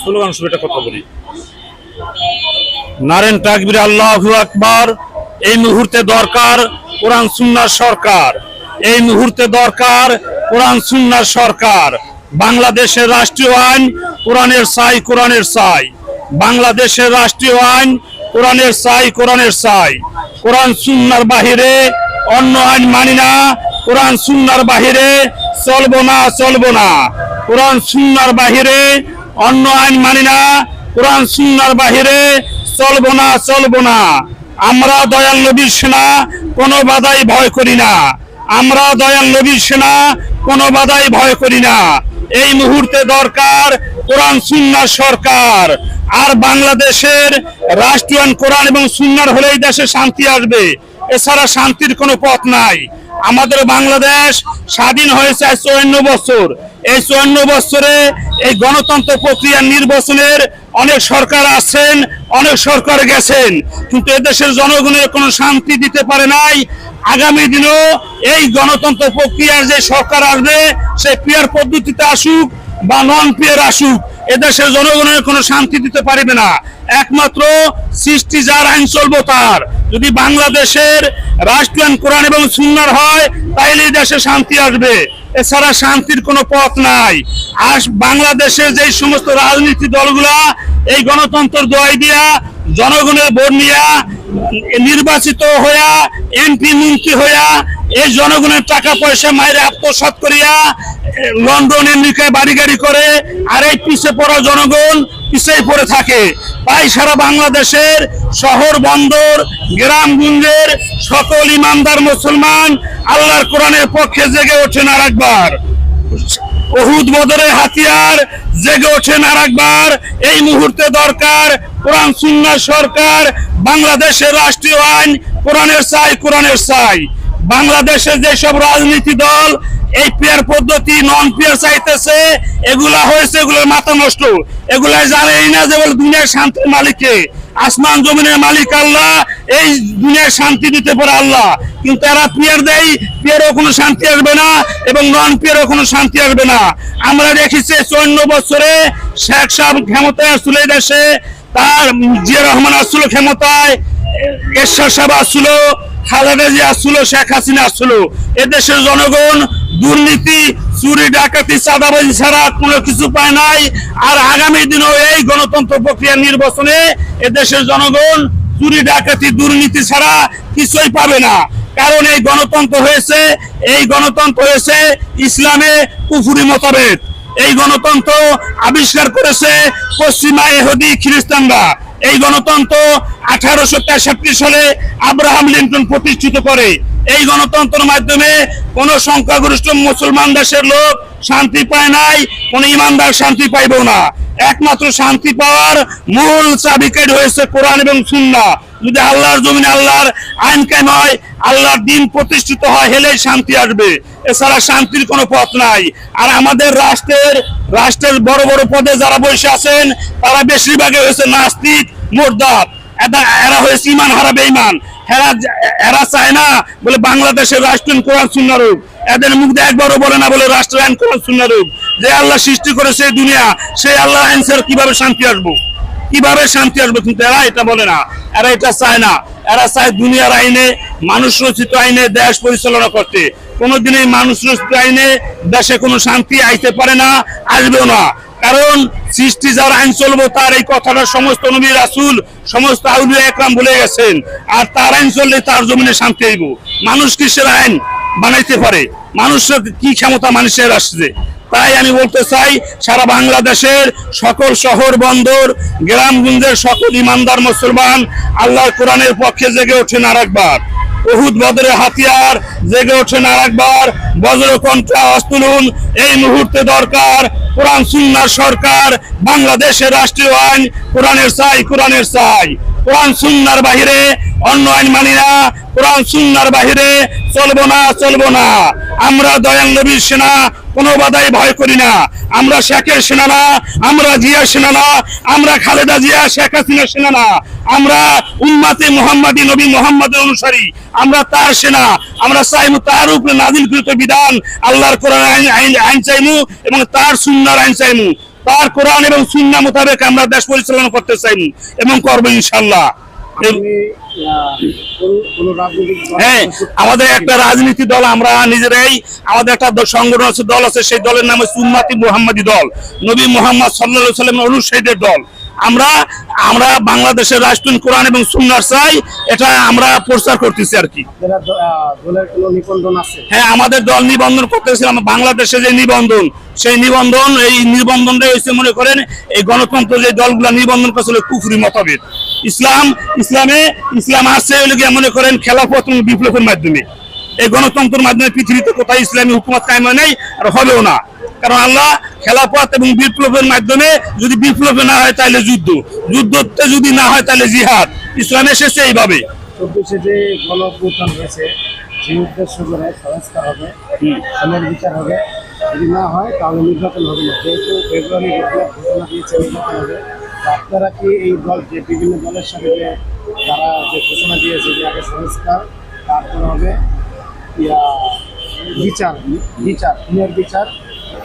Slogan শুরু একটা কথা বলি, নারেন তাকবীর, আল্লাহু আকবার। এই মুহূর্তে দরকার কোরআন সুন্নাহ সরকার, এই মুহূর্তে দরকার কোরআন সুন্নাহ সরকার। বাংলাদেশের রাষ্ট্রীয় আইন কোরআনের চাই, কোরআনের চাই। বাংলাদেশের রাষ্ট্রীয় আইন কোরআনের চাই, কোরআনের চাই। কোরআন সুন্নাহর বাহিরে অন্য আইন মানি না, কোরআন সুন্নাহর বাহিরে চলবো না, চলবো না। কোরআন সুন্নাহর বাহিরে অন্য আইন মানি না, কোরআন সুন্নাহর বাহিরে চলবো না, চলবো না। আমরা দয়াল নবীর সেনা, কোনো বাধাই ভয় করি না। আমরা দয়াল নবীর সেনা, কোনো বাধাই ভয় করি না। এই মুহূর্তে দরকার কোরআন সুন্নাহ সরকার। আর বাংলাদেশের রাষ্ট্রীয় কোরআন এবং সুন্নাহর হলেই দেশে শান্তি আসবে, এছাড়া শান্তির কোনো পথ নাই। আমাদের বাংলাদেশ স্বাধীন হয়েছে 54 বছর। এই 54 বছরে এই গণতন্ত্র প্রক্রিয়া নির্বাচনের অনেক সরকার আছেন, অনেক সরকার গেছেন, কিন্তু এদেশের জনগণের কোনো শান্তি দিতে পারে নাই। আগামী দিনেও এই গণতন্ত্র প্রক্রিয়ার যে সরকার আসবে, সে পিয়ার পদ্ধতিতে আসুক বা নন পিয়ার আসুক, এদেশের জনগণের কোনো শান্তি দিতে পারবে না। একমাত্র সৃষ্টি যার, আইন চলবো তার। যদি বাংলাদেশের রাষ্ট্রীয় কোরআন এবং সুন্নাহর হয়, তাইলে দেশে শান্তি আসবে, এছাড়া শান্তির কোনো পথ নাই। আর বাংলাদেশের যে সমস্ত রাজনীতি দলগুলা এই গণতন্ত্রের দোয়াই দিয়া, জনগণের ভোট নিয়া নির্বাচিত হইয়া, এমপি মন্ত্রী হইয়া, এই জনগণের টাকা পয়সা মাইরে আত্মসাৎ করিয়া লন্ডন আমেরিকায় বাড়ি গাড়ি করে, আর এই পিছিয়ে পড়া জনগণ পিছিয়ে পড়ে থাকে। তাই সারা বাংলাদেশের শহর বন্দর গ্রামগঞ্জের সকল ইমানদার মুসলমান আল্লাহর কোরআনের পক্ষে জেগে ওঠেন আর একবার। উহুদ বদরের হাতিয়ার জেগে ওঠেন আর একবার। এই মুহূর্তে দরকার কোরআন সুন্নাহ সরকার। বাংলাদেশের রাষ্ট্রীয় আইন কোরআনের চাই, কোরআনের চাই। বাংলাদেশের যেসব রাজনীতি দল এই পিয়ার পদ্ধতি নন পিয়ার চাইতেছে, এগুলা হয়েছে, এগুলোর মাথা নষ্ট। এগুলা জানেই না যে দুনিয়ার শান্তির মালিককে, আসমান জমিনের মালিক আল্লাহ, এই দুনিয়ার শান্তি দিতে পারে আল্লাহ। কিন্তু এরা পিয়ার দেয়, পিয়ারও কোনো শান্তি আসবে না এবং নন পিয়ারও কোনো শান্তি আসবে না। আমরা দেখেছি 54 বছরে শেখ সাহেব ক্ষমতায় আসছিল এই দেশে, তার জিয়া রহমান আসছিল ক্ষমতায়, এরশাদ সাহেব আসছিল, খালেদা জিয়া আসছিল, শেখ হাসিনা আসছিল। এদেশের জনগণ দুর্নীতি, চুরি ডাকাতি, চাঁদাবাজি ছাড়া কোনো কিছু পায় নাই। আর আগামী দিনেও এই গণতন্ত্র প্রক্রিয়া নির্বাচনে এদেশের জনগণ চুরি ডাকাতি দুর্নীতি ছাড়া কিছুই পাবে না। কারণ এই গণতন্ত্র হয়েছে, এই গণতন্ত্র হয়েছে ইসলামে কুফরি মতভেদ। এই গণতন্ত্র আবিষ্কার করেছে পশ্চিমা ইহুদি খ্রিস্টানরা। এই গণতন্ত্র 1863 সালে আব্রাহাম লিঙ্কন প্রতিষ্ঠিত করে। এই গণতন্ত্রের মাধ্যমে কোন সংখ্যাগরিষ্ঠ মুসলমান দেশের লোক শান্তি পায় নাই, কোন ইমানদার শান্তি পাইব না। একমাত্র শান্তি পাওয়ার মূল চাবিকাঠি হয়েছে কোরআন এবং সুন্নাহ। যদি আল্লাহর জমিনে আল্লাহর আইন কায়েম হয়, আল্লাহর দ্বীন প্রতিষ্ঠিত হয়, হেলেই শান্তি আসবে, এছাড়া শান্তির কোনো পথ নাই। আর আমাদের রাষ্ট্রের বড় বড় পদে যারা বসে আছেন, তারা বেশিরভাগই হয়েছে নাস্তিক, মুরতাদ। এরা হয়েছে ইমান হারা বেঈমান। এরা চায় না বলে বাংলাদেশের রাষ্ট্রীয় কোরআন সুন্নাহ রূপ। এদের মুখ দিয়ে একবারও বলে না বলে রাষ্ট্রীয় আইন কোরআন সুন্নাহ রূপ। যে আল্লাহ সৃষ্টি করেছে দুনিয়া, সেই আল্লাহ আইন ছাড়া কিভাবে শান্তি আসবো, কিভাবে শান্তি আসবে? কিন্তু এরা এটা বলে না, এরা এটা চায় না। এরা চায় দুনিয়ার আইনে, মানুষ রচিত আইনে দেশ পরিচালনা করতে। কোনোদিনই মানুষ রচিত আইনে দেশে কোনো শান্তি আইতে পারে না, আসবেও না। কারণ সৃষ্টি যার, আইন চলবো তার, এই কথাটা সমস্ত নবী রাসূল, সমস্ত আউলিয়া একরাম বলে গেছেন। আর তার আইন চললে তার জমিনে শান্তি আইব। মানুষ কিসের আইন বানাইতে পারে? মানুষের কি ক্ষমতা মানুষের আসছে? তাই আমি বলতে চাই, সারা বাংলাদেশের সকল শহর বন্দর গ্রামগঞ্জের সকল ইমানদার মুসলমান আল্লাহর কোরআনের পক্ষে জেগে ওঠেন আর একবার। উহুদ বদরের হাতিয়ার জেগে ওঠেন আর একবার। বজ্রকণ্ঠে আওয়াজ তুলুন। এই মুহূর্তে দরকার কোরআন সুন্নাহ সরকার। বাংলাদেশের রাষ্ট্রীয় আইন কোরআনের চাই, কোরআনের চাই। কোরআন সুন্নাহর বাহিরে অন্য আইন মানি না, কোরআন সুন্নাহর বাহিরে চলবো না, চলবো না। আমরা দয়াল নবীর সেনা, কোনো বাধাই ভয় করি না। আমরা শেখের সেনা না, আমরা জিয়া সেনা না, আমরা খালেদা জিয়া শেখ হাসিনার সেনা না। আমরা উম্মতে মুহাম্মাদি, নবী মুহাম্মাদের অনুসারী, আমরা তার সেনা। আমরা চাইমু তার উপরে নাজিলকৃত বিধান, আল্লাহর কোরআন আইন চাইমু এবং তার সুন্নাহর আইন চাইমু। তার কোরআন এবং সুন্নাহ মোতাবেক আমরা দেশ পরিচালনা করতে চাই এবং করবো ইনশাআল্লাহ। হ্যাঁ, আমাদের একটা রাজনীতি দল, আমরা নিজেরাই আমাদের একটা সংগঠন আছে, দল আছে, সেই দলের নাম হচ্ছে উম্মতি মুহাম্মাদি দল, নবী মুহাম্মদ সাল্লাল্লাহু আলাইহি ওয়াসাল্লামের অনুসারীদের দল। আমরা বাংলাদেশের রাষ্ট্রীয় কোরআন এবং সুন্নাহ চাই, এটা আমরা প্রচার করতেছি আর কি। হ্যাঁ, আমাদের দল নিবন্ধন করতেছিলাম, বাংলাদেশে যে নিবন্ধন, সেই নিবন্ধন, এই নিবন্ধনটা হয়েছে মনে করেন এই গণতন্ত্র যে দলগুলা নিবন্ধন করছিল কুফরি মতভেদ। ইসলাম আসছে মনে করেন খেলাফত এবং বিপ্লবের মাধ্যমে। এই গণতন্ত্রের মাধ্যমে পৃথিবীতে কোথায় ইসলামী হুকুমত কায়েম নেই আর হবেও না, কারণ আল্লাহ খেলাফত এবং বিপ্লবের মাধ্যমে, যদি বিপ্লবে না হয় তাহলে যুদ্ধতে যদি না হয় তাহলে জিহাদ। ইসলাম এসেছে এইভাবে। 24-এ যে গণঅভ্যুত্থান হয়েছে, যে উদ্দেশ্য করে সংস্কার হবে, সময়ের বিচার হবে, যদি না হয় তাহলে নির্বাচন হবে না। যেহেতু ফেব্রুয়ারি ঘোষণা দিয়েছে নির্বাচন হবে, আপনারা কি এই দল যে বিভিন্ন দলের সাথে যে তারা যে ঘোষণা দিয়েছে যে আগে সংস্কার, তারপর হবে বিচার,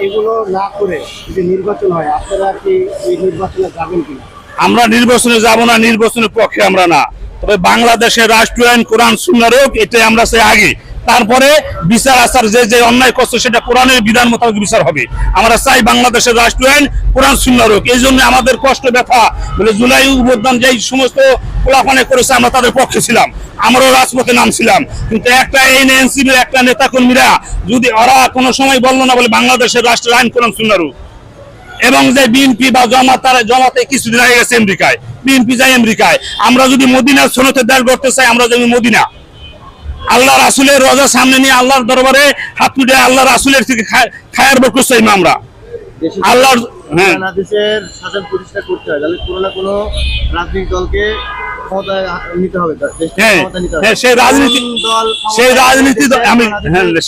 এগুলো না করে যদি নির্বাচন হয়, আপনারা কি এই নির্বাচনে যাবেন কিনা? আমরা নির্বাচনে যাব না, নির্বাচনের পক্ষে আমরা না। তবে বাংলাদেশের রাষ্ট্রীয় আইন কোরআন সুন্নাহ হোক, এটাই আমরা চাই আগে। তারপরে বিচার আচার যে অন্যায় করছে সেটা কোরআনের বিধান মোতাবেক বিচার হবে। আমরা চাই বাংলাদেশের রাষ্ট্রীয় আইন কোরআন সুন্নাহ হোক। এই জন্য আমাদের কষ্ট ব্যথা বলে জুলাই অভ্যুত্থান যেই সমস্ত পোলাপানে করেছে, আমরা তাদের পক্ষে ছিলাম, আমরাও রাজপথে নামছিলাম। কিন্তু একটা এনসিপির একটা নেতা কর্মীরা যদি ওরা কোনো সময় বললো না বলে বাংলাদেশের রাষ্ট্রীয় আইন কোরআন সুন্নাহ হোক, এবং যে বিএনপি বা জমাতে কিছুদিন আগে গেছে আমেরিকায়, বিএনপি যায় আমেরিকায়। আমরা যদি মদিনার সনতে দেশ গড়তে চাই, আমরা যাবো মদিনা, আল্লাহ রাসূলের রোজা সামনে নিয়ে আল্লাহর দরবারে হাত তুলে আল্লাহ রাসূলের থেকে খায়ের বরকত চাই আমরা। আল্লাহর হাদিসের শাসন প্রতিষ্ঠা করতে হয়, তাহলে কোনো না কোনো রাজনৈতিক দলকে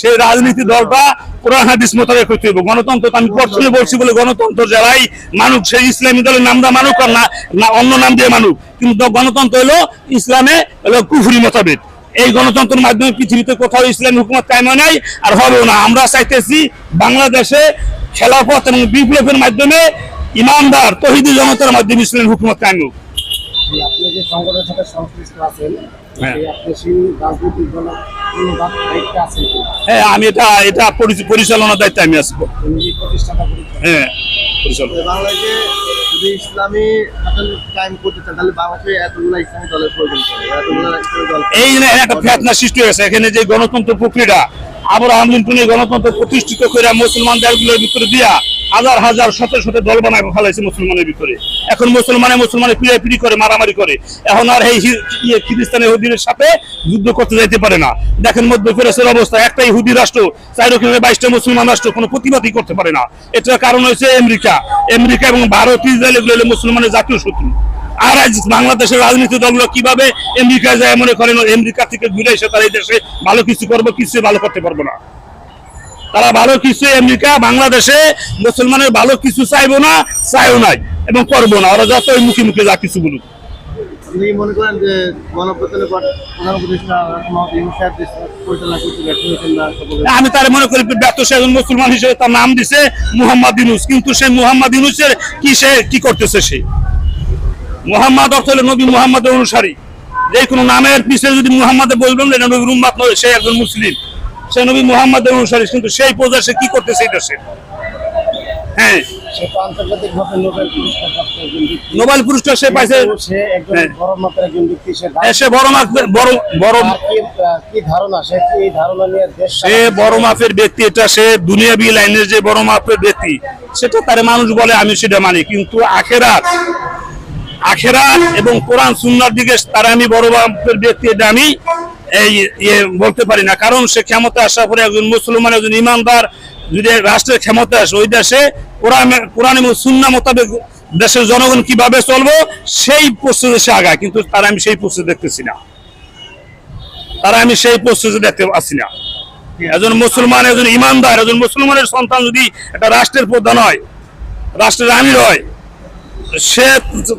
সেই রাজনীতি দলটা কোরআন হাদিস মোতাবেক করতে হবে। গণতন্ত্র আমি প্রথমে বলছি বলে গণতন্ত্র যারাই মানুষ, সেই ইসলামী দলের নামটা মানুষ আর না অন্য নাম দিয়ে মানুষ, কিন্তু গণতন্ত্র হলো ইসলামে হলো কুফরি মোতাবেক। এই গণতন্ত্রের মাধ্যমে পৃথিবীতে কোথাও ইসলামী হুকুমত কায়েম নাই আর হবেও না। আমরা চাইতেছি বাংলাদেশে খেলাফত এবং বিপ্লবের মাধ্যমে ইমানদার তৌহিদি জনতার মাধ্যমে ইসলামী হুকুমত কায়েম হোক। আপনি যে সংগঠনের সাথে সংশ্লিষ্ট আছেন, আপনি সেই রাজনৈতিক দলের দায়িত্বে আছেন? হ্যাঁ, আমি এটা পরিচালনার দায়িত্বে আমি আসবো। প্রতিষ্ঠাতা হ্যাঁ, বাংলাদেশে যদি ইসলামী শাসন কায়েম করতে চান, তাহলে বাংলাদেশে এতগুলো ইসলামী দলের প্রয়োজন পড়ে, এতগুলো ইসলামী দল। এই একটা ফেতনা সৃষ্টি হয়েছে এখানে, যে গণতন্ত্র প্রক্রিয়াটা আব্রাহাম লিঙ্কন গণতন্ত্র প্রতিষ্ঠিত করে মুসলমান দেশগুলোর ভিতরে দিয়া হাজার শত দল বানায় ফেলাইছে মুসলমানের ভিতরে। এখন মুসলমানের পিড়ি করে, মারামারি করে। এখন আর এই খ্রিস্টান ইহুদিদের সাথে যুদ্ধ করতে যাইতে পারে না। দেখেন মধ্য ফেরাসের অবস্থা, একটা ইহুদি রাষ্ট্র 22টা মুসলমান রাষ্ট্র কোনো প্রতিবাদই করতে পারে না। এটার কারণ হচ্ছে আমেরিকা এবং ভারত, ইসরায়েল এগুলো মুসলমানের জাতীয় শত্রু। আর আজ বাংলাদেশের রাজনীতি দলগুলো কিভাবে আমেরিকা যায় মনে করেন আমেরিকা থেকে ঘুরে এসে তারা এই দেশে ভালো কিছু করবো, কিছু ভালো করতে পারবো না। তারা ভালো কিছু আমেরিকা বাংলাদেশে মুসলমানের ভালো কিছু চাইবো না, চাইও নাই এবং করবো না। ওরা যত মুখে মুখে যা কিছু বলুক। মনে করেন যে গণপ্রজাতন্ত্রের পর প্রধান উপদেষ্টা পরিচালনা করতে ব্যর্থ হয়েছেন না? আমি তার মনে করি ব্যর্থ। সে একজন মুসলমান হিসেবে তার নাম দিছে মুহাম্মদ ইউনূস, কিন্তু সেই মুহাম্মদ ইউনূসের কি করতেছে? সে মুহাম্মদ অর্থ হলো নবী মুহাম্মদের অনুসারী। যে কোনো নামের পিছনে যদি মুহাম্মদে বলবেন এটা নবীর উম্মত নয়, সে একজন মুসলিম, সে নবী মুহাম্মদের অনুসারী। কিন্তু সেই পর্যায়ে সে কি করতেছে এটা সে? হ্যাঁ, নোবেল পুরস্কার সে পাইছে। সে বড় মাপের ব্যক্তি, এটা সে দুনিয়াবি লাইনের যে বড় মাপের ব্যক্তি, সেটা তার মানুষ বলে, আমি সেটা মানি। কিন্তু আখেরাত এবং কোরআন সুন্নাহর দিকে তারা আমি বড় মাপের ব্যক্তি, এটা আমি বলতে পারি না। কারণ সে ক্ষমতা আসার পরে একজন মুসলমান, একজন ইমানদার যদি রাষ্ট্রের ক্ষমতা আসে, ওই দেশে কোরআন এবং সুন্নাহ মোতাবেক দেশের জনগণ কিভাবে চলবো সেই প্রস্তুতি সে আগায়। কিন্তু তারা আমি সেই প্রস্তুতি দেখতেছি না, দেখতে পাচ্ছি না। একজন মুসলমান, একজন ইমানদার, একজন মুসলমানের সন্তান যদি একটা রাষ্ট্রের প্রধান হয়, রাষ্ট্রের আমির হয়, সে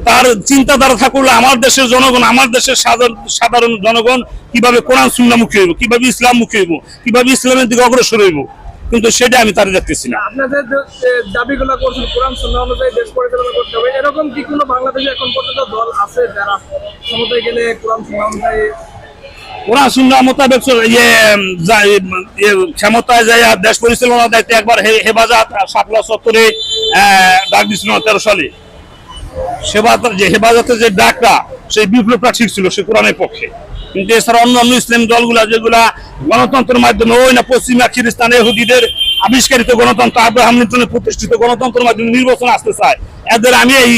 তার চিন্তাধারা থাকলে আমার দেশের জনগণ, আমার দেশের সাধারণ জনগণ কিভাবে কোরআন সুন্নাহ মুখী হইব, কিভাবে ইসলাম মুখী হইব, কিভাবে ইসলামের দিকে অগ্রসর হইব, কিন্তু সেটা আমি তারা দেখতেছি না। আপনাদের যে দাবিগুলো করছেন কোরআন সুন্নাহ অনুযায়ী দেশ পরিচালনা করতে হবে, এরকম কি কোনো বাংলাদেশে এখন পর্যন্ত দল আছে যারা ক্ষমতায় গেলে কোরআন সুন্নাহ অনুযায়ী কোরআন সুন্নাহ মোতাবেক ক্ষমতায় যায় দেশ পরিচালনার দায়িত্বে একবার হেফাজত শাপলা চত্বরে ডাক দিছিল 13 সালে। হেফাজতের যে ডাকটা সেই বিপ্লবটা ঠিক ছিল, সে কোরআনের পক্ষে। কিন্তু এছাড়া অন্য অন্য ইসলাম দলগুলা যেগুলা গণতন্ত্রের মাধ্যমে ওই না পশ্চিমা খ্রিস্টান ইহুদিদের আবিষ্কারিত গণতন্ত্র, আব্রাহাম লিঙ্কনের প্রতিষ্ঠিত গণতন্ত্রের মাধ্যমে নির্বাচন আসতে চায়, এদের আমি এই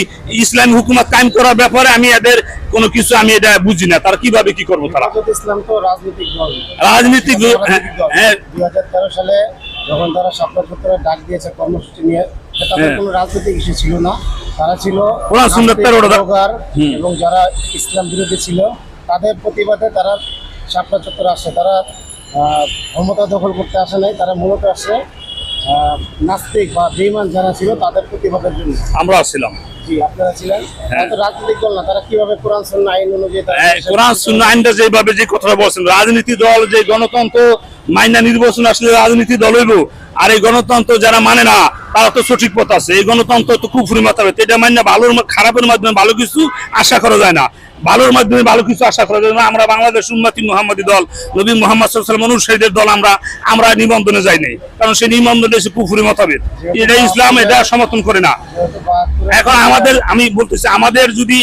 ইসলামী হুকুমত কায়েম করার ব্যাপারে আমি এদের কোনো কিছু আমি এটা বুঝি না। তারা কিভাবে কি করবো? তারা হেফাজত ইসলাম তো রাজনৈতিক দল, রাজনীতিক হ্যাঁ 2013 সালে যখন তারা শাপলা চত্বরে ডাক দিয়েছে কর্মসূচি নিয়ে, তাদের কোনো রাজনৈতিক ইস্যু ছিল না। তারা ছিল কোরআন সুন্নাহ ব্লগার এবং যারা ইসলাম বিরোধী ছিল তাদের প্রতিবাদে তারা শাপলা চত্বরে আসে। তারা ক্ষমতা দখল করতে আসে নাই, তারা মূলত আসে নাস্তিক বা বেঈমান যারা ছিল তাদের প্রতিবাদের জন্য। আমরা ছিলাম। জি, আপনারা ছিলেন। তারা তো রাজনৈতিক দল না, তারা কিভাবে কোরআন সুন্নাহ আইন অনুযায়ী কোরআন সুন্নাহ আইনটা যেভাবে যে কথাটা বলছেন, রাজনীতি দল যে গণতন্ত্র মাইনা নির্বাচন আসলে রাজনীতি দল হইব, আর এই গণতন্ত্র যারা মানে না তারা তো সঠিক পথ আছে। এই গণতন্ত্র তো কুফরি মাথাবে, এটা মানে ভালোর খারাপের মাধ্যমে ভালো কিছু আশা করা যায় না, ভালোর মাধ্যমে ভালো কিছু আশা করা যায় না। আমরা বাংলাদেশ উম্মতি মুহাম্মাদি দল, নবী মুহাম্মদ সাল্লাল্লাহু আলাইহি ওয়াসাল্লাম অনুসারীদের দল, আমরা নিবন্ধনে যাই নাই, কারণ সেই নিবন্ধনে এসে কুফরি মতভেদ, এটা ইসলাম এটা সমর্থন করে না। এখন আমি বলতেছি আমাদের যদি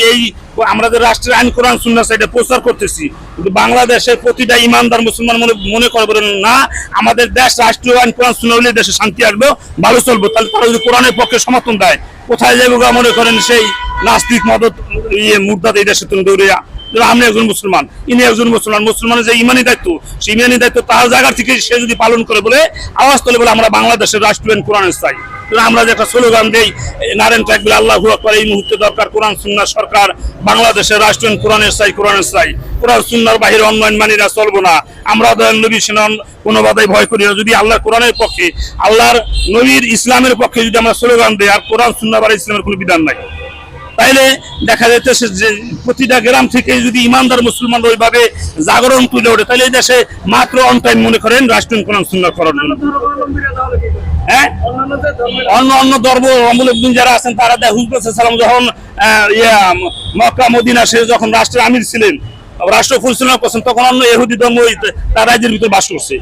আমাদের রাষ্ট্রের আইন কোরআন সুন্নাহ এটা প্রচার করতেছি, কিন্তু বাংলাদেশের প্রতিটা ইমানদার মুসলমান মনে করবেন না আমাদের দেশ রাষ্ট্রীয় আইন কোরআন সুন্নাহ হলে দেশে শান্তি আসবে, ভালো চলবে, তাহলে তারা যদি কোরআনের পক্ষে সমর্থন দেয় কোথায় যাবো? মনে করেন সেই নাস্তিক মদত মুর্দাদ এই দেশে তুমি দৌড়িয়া, আমি একজন মুসলমান, ইনি একজন মুসলমান, মুসলমানের যে ইমানি দায়িত্ব সেই ইমানি দায়িত্ব তার জায়গা থেকে সে যদি পালন করে বলে আওয়াজ তোলে বলে আমরা বাংলাদেশের রাষ্ট্রীয় আইন কোরআনের চাই, আমরা যে একটা স্লোগান দেই নারায়ণ থাকবে আল্লাহু আকবার, এই মুহূর্তে দরকার কোরআন সুন্নাহ সরকার, বাংলাদেশের রাষ্ট্রীয় কোরআনের চাই, কোরআনের চাই, কোরআন সুন্নাহর বাহিরে অন্য আইন মানি না, চলবো না। আমরা দয়াল নবী সিনন কোনো বাধাই ভয় করি না। যদি আল্লাহর কোরআনের পক্ষে, আল্লাহর নবীর ইসলামের পক্ষে যদি আমরা স্লোগান দেই আর কোরআন সুন্নাহ আর ইসলামের কোনো বিধান নাই, তাইলে দেখা যাচ্ছে যে প্রতিটা গ্রাম থেকে যদি ইমানদার মুসলমান ওইভাবে জাগরণ তুলে ওঠে, তাহলে এই দেশে মাত্র অন টাইম মনে করেন রাষ্ট্রীয় কোরআন সুন্নাহ করার জন্য। হ্যাঁ, অন্য ধর্ম অবলম্বী যারা আছেন তারা হুজুর সাল্লাল্লাহু আলাইহি ওয়াসাল্লাম যখন মক্কা মদিনা সে যখন রাষ্ট্রের আমির ছিলেন, রাষ্ট্র পরিচালনা করছেন, তখন অন্য ইহুদি ধর্ম তার রাজ্যের ভিতরে বাস করছে,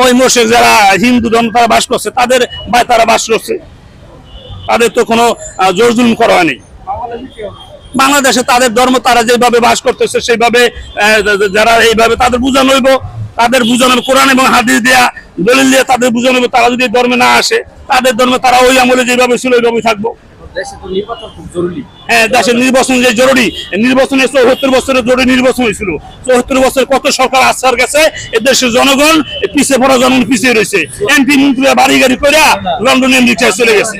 ওই মোশেক যারা হিন্দু ধর্ম তারা বাস করছে, তাদের তারা বাস করছে, তাদের তো কোনো জোর জুলুম করা হয়নি। বাংলাদেশে তাদের ধর্ম তারা যেভাবে বাস করতেছে সেইভাবে যারা এইভাবে তাদের বুঝানো হইব, তাদের বুঝানো কোরআন এবং হাদিস দেয়া দলিল দিয়ে তাদের বুঝানো হইব। তারা যদি ধর্মে না আসে, তাদের ধর্মে তারা ওই আমলে যেভাবে ছিল ওইভাবে থাকবো। হ্যাঁ, দেশের নির্বাচন যে জরুরি, নির্বাচনে 74 বছরের জরুরি নির্বাচন হয়েছিল। 74 বছর কত সরকার আশ্বাস গেছে, এদেশের জনগণ পিছিয়ে পড়া জনগণ পিছিয়ে রয়েছে, এমপি মন্ত্রীরা বাড়ি গাড়ি করে লন্ডনে আমেরিকায় চলে গেছে।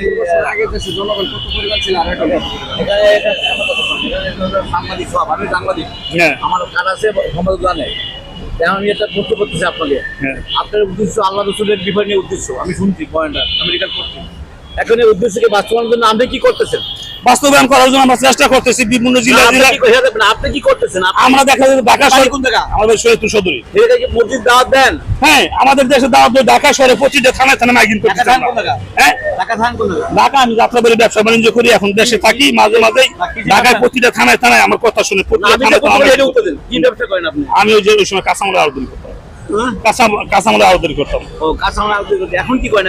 আমি এটা বলতে করতেছি আপনাকে, আপনার উদ্দেশ্য আল্লাহ রসুলের বিপরীত উদ্দেশ্য আমি শুনছি পয়েন্টটা আমেরিকার করছি। এখন এই উদ্দেশ্যকে বাস্তবায়নের জন্য আপনি কি করতেছেন? বাস্তবায়ন করার জন্য আমরা চেষ্টা করতেছি বিভিন্ন জেলা। আপনি কি করতেছেন? আমরা দেখা যাচ্ছে ঢাকা শহরে কোন জায়গা? আমাদের শরীয়তপুর সদরে। এটা কি মসজিদ দাওয়াত দেন? হ্যাঁ, আমাদের দেশে দাওয়াত দেয়। ঢাকা শহরে প্রতিটা থানায় থানায় মাইকিং করতে। হ্যাঁ, ঢাকা আমি যাত্রা বাড়ি ব্যবসা বাণিজ্য করি, এখন দেশে থাকি, মাঝে মাঝে ঢাকায় প্রতিটা থানায় থানায় আমার কথা শুনে কি ব্যবসা করেন আপনি? আমি ওই সময় কাঁচামালের আবেদন করতাম, কাঁচামালের আবেদন করতাম। এখন কি করেন?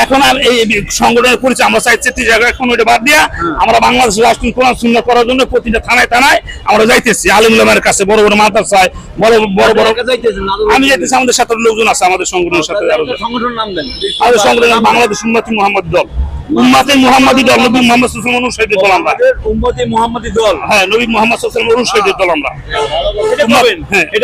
এখন আর এই সংগঠনের পরিচয় আমরা চাই 4টি জায়গা, এখন ওইটা বাদ দিয়া আমরা বাংলাদেশের রাষ্ট্রীয় কোরআন সুন্নাহ করার জন্য প্রতিটা থানায় থানায় আমরা যাইতেছি, আলেম ওলামার কাছে, বড় বড় মাদ্রাসায়, বড় আমি যাইতেছি। আমাদের সাথে লোকজন আছে আমাদের সংগঠনের সাথে। সংগঠনের নাম দেন? আমাদের সংগঠনের বাংলাদেশ উম্মতি মুহাম্মাদি দল, উম্মতে মুহাম্মাদি দল, নবী মুহাম্মদ সাল্লাল্লাহু আলাইহি ওয়াসাল্লাম অনুসারীদের দল আমরা। উম্মতে মুহাম্মাদি দল, হ্যাঁ, নবী মুহাম্মদ সাল্লাল্লাহু আলাইহি ওয়াসাল্লাম অনুসারীদের দল আমরা। এটা